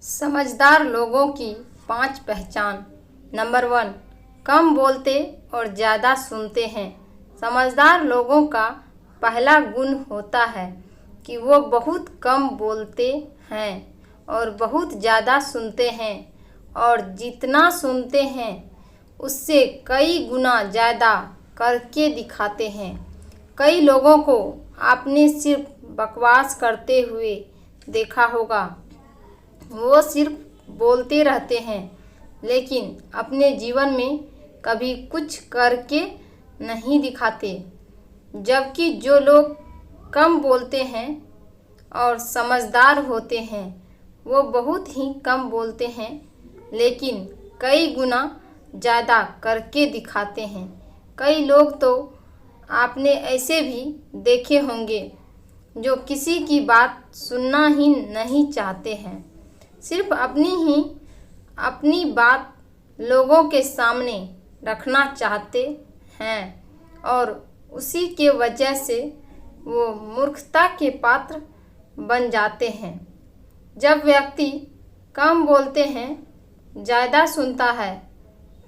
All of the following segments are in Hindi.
समझदार लोगों की 5 पहचान। नंबर 1, कम बोलते और ज़्यादा सुनते हैं। समझदार लोगों का पहला गुण होता है कि वो बहुत कम बोलते हैं और बहुत ज़्यादा सुनते हैं, और जितना सुनते हैं उससे कई गुना ज़्यादा करके दिखाते हैं। कई लोगों को आपने सिर्फ बकवास करते हुए देखा होगा। वो सिर्फ बोलते रहते हैं लेकिन अपने जीवन में कभी कुछ करके नहीं दिखाते। जबकि जो लोग कम बोलते हैं और समझदार होते हैं वो बहुत ही कम बोलते हैं लेकिन कई गुना ज़्यादा करके दिखाते हैं। कई लोग तो आपने ऐसे भी देखे होंगे जो किसी की बात सुनना ही नहीं चाहते हैं, सिर्फ अपनी बात लोगों के सामने रखना चाहते हैं, और उसी के वजह से वो मूर्खता के पात्र बन जाते हैं। जब व्यक्ति कम बोलते हैं, ज़्यादा सुनता है,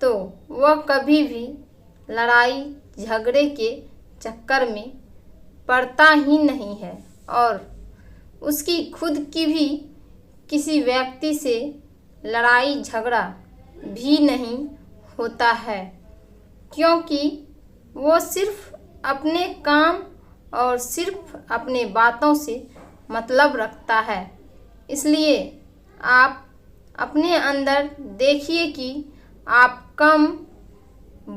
तो वह कभी भी लड़ाई झगड़े के चक्कर में पड़ता ही नहीं है, और उसकी खुद की भी किसी व्यक्ति से लड़ाई झगड़ा भी नहीं होता है, क्योंकि वो सिर्फ अपने काम और सिर्फ अपने बातों से मतलब रखता है। इसलिए आप अपने अंदर देखिए कि आप कम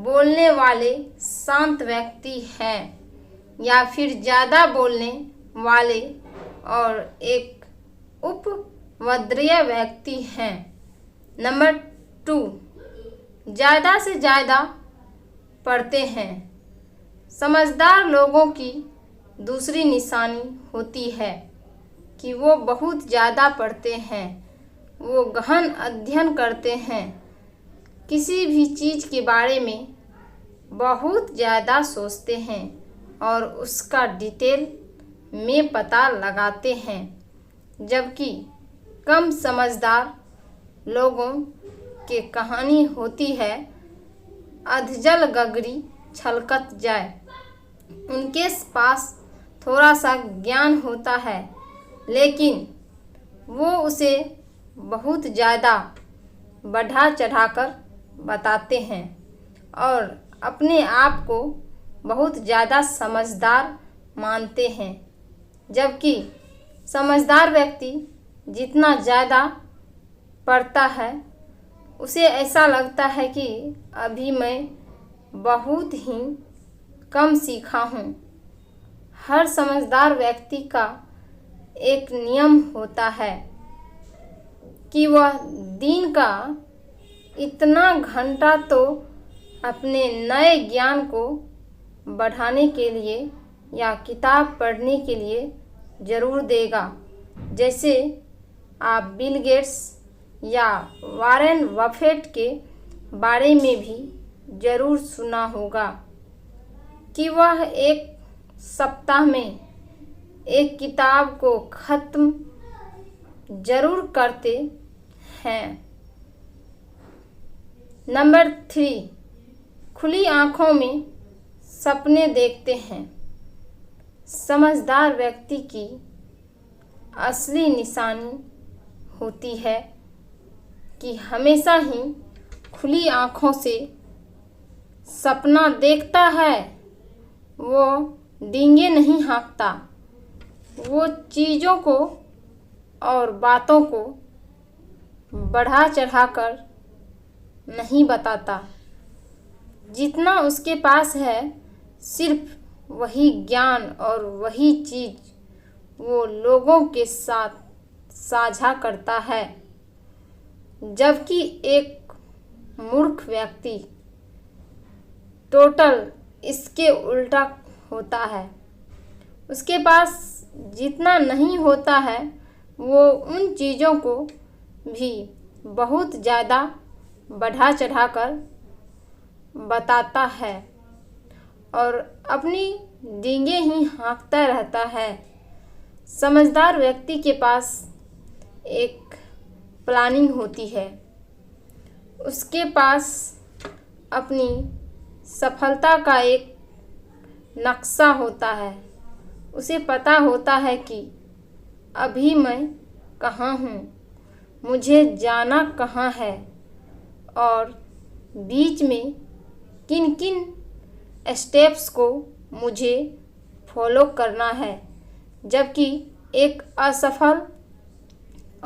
बोलने वाले शांत व्यक्ति हैं या फिर ज़्यादा बोलने वाले और एक उपद्रवी व्यक्ति हैं। नंबर 2, ज़्यादा से ज़्यादा पढ़ते हैं। समझदार लोगों की दूसरी निशानी होती है कि वो बहुत ज़्यादा पढ़ते हैं। वो गहन अध्ययन करते हैं, किसी भी चीज़ के बारे में बहुत ज़्यादा सोचते हैं और उसका डिटेल में पता लगाते हैं। जबकि कम समझदार लोगों की कहानी होती है अधजल गगरी छलकत जाए। उनके पास थोड़ा सा ज्ञान होता है लेकिन वो उसे बहुत ज़्यादा बढ़ा चढ़ाकर बताते हैं और अपने आप को बहुत ज़्यादा समझदार मानते हैं। जबकि समझदार व्यक्ति जितना ज़्यादा पढ़ता है उसे ऐसा लगता है कि अभी मैं बहुत ही कम सीखा हूँ। हर समझदार व्यक्ति का एक नियम होता है कि वह दिन का इतना घंटा तो अपने नए ज्ञान को बढ़ाने के लिए या किताब पढ़ने के लिए ज़रूर देगा। जैसे आप बिल गेट्स या वॉरेन बफेट के बारे में भी ज़रूर सुना होगा कि वह एक सप्ताह में एक किताब को ख़त्म ज़रूर करते हैं। नंबर 3, खुली आँखों में सपने देखते हैं। समझदार व्यक्ति की असली निशानी होती है कि हमेशा ही खुली आँखों से सपना देखता है। वो डींगे नहीं हाँकता, वो चीज़ों को और बातों को बढ़ा चढ़ाकर नहीं बताता। जितना उसके पास है सिर्फ वही ज्ञान और वही चीज़ वो लोगों के साथ साझा करता है। जबकि एक मूर्ख व्यक्ति टोटल इसके उल्टा होता है। उसके पास जितना नहीं होता है वो उन चीज़ों को भी बहुत ज़्यादा बढ़ा चढ़ाकर बताता है और अपनी डींगे ही हाँकता रहता है। समझदार व्यक्ति के पास एक प्लानिंग होती है। उसके पास अपनी सफलता का एक नक्शा होता है। उसे पता होता है कि अभी मैं कहाँ हूँ, मुझे जाना कहाँ है और बीच में किन किन स्टेप्स को मुझे फॉलो करना है। जबकि एक असफल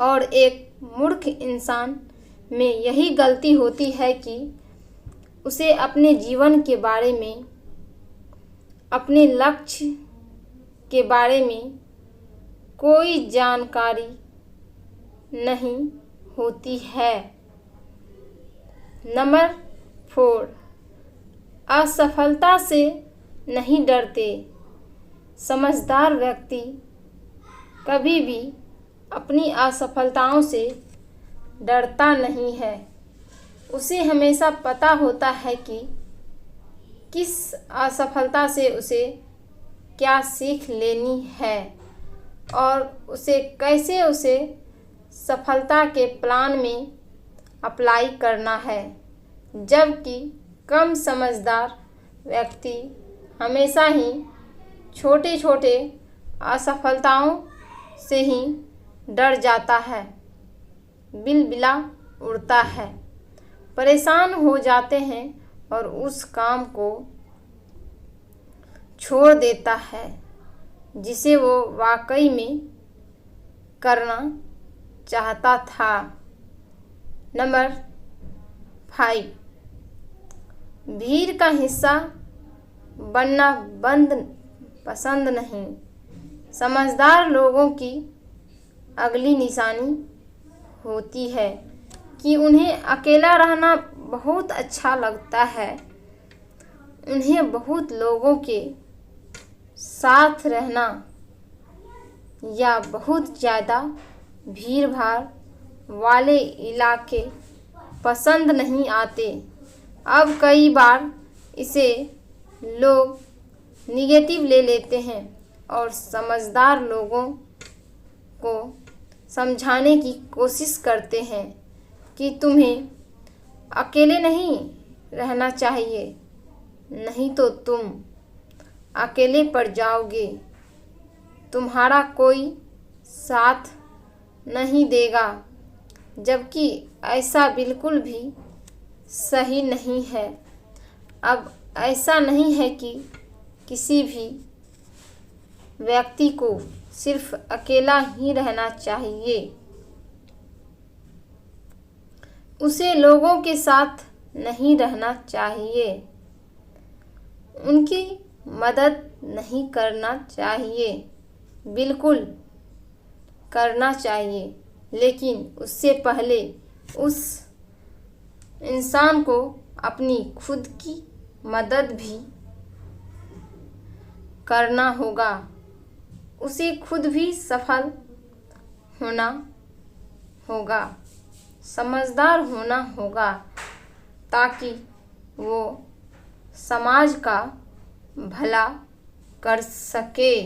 और एक मूर्ख इंसान में यही गलती होती है कि उसे अपने जीवन के बारे में, अपने लक्ष्य के बारे में कोई जानकारी नहीं होती है। नंबर 4, असफलता से नहीं डरते। समझदार व्यक्ति कभी भी अपनी असफलताओं से डरता नहीं है। उसे हमेशा पता होता है कि किस असफलता से उसे क्या सीख लेनी है और उसे कैसे उसे सफलता के प्लान में अप्लाई करना है। जबकि कम समझदार व्यक्ति हमेशा ही छोटे छोटे असफलताओं से ही डर जाता है, बिलबिला उड़ता है, परेशान हो जाते हैं और उस काम को छोड़ देता है जिसे वो वाकई में करना चाहता था। नंबर 5, भीड़ का हिस्सा बनना पसंद नहीं। समझदार लोगों की अगली निशानी होती है कि उन्हें अकेला रहना बहुत अच्छा लगता है। उन्हें बहुत लोगों के साथ रहना या बहुत ज़्यादा भीड़ भाड़ वाले इलाके पसंद नहीं आते। अब कई बार इसे लोग निगेटिव ले लेते हैं और समझदार लोगों को समझाने की कोशिश करते हैं कि तुम्हें अकेले नहीं रहना चाहिए, नहीं तो तुम अकेले पड़ जाओगे, तुम्हारा कोई साथ नहीं देगा। जबकि ऐसा बिल्कुल भी सही नहीं है। अब ऐसा नहीं है कि किसी भी व्यक्ति को सिर्फ अकेला ही रहना चाहिए। उसे लोगों के साथ नहीं रहना चाहिए, उनकी मदद नहीं करना चाहिए, बिल्कुल करना चाहिए, लेकिन उससे पहले उस इंसान को अपनी खुद की मदद भी करना होगा। उसे खुद भी सफल होना होगा, समझदार होना होगा, ताकि वो समाज का भला कर सके।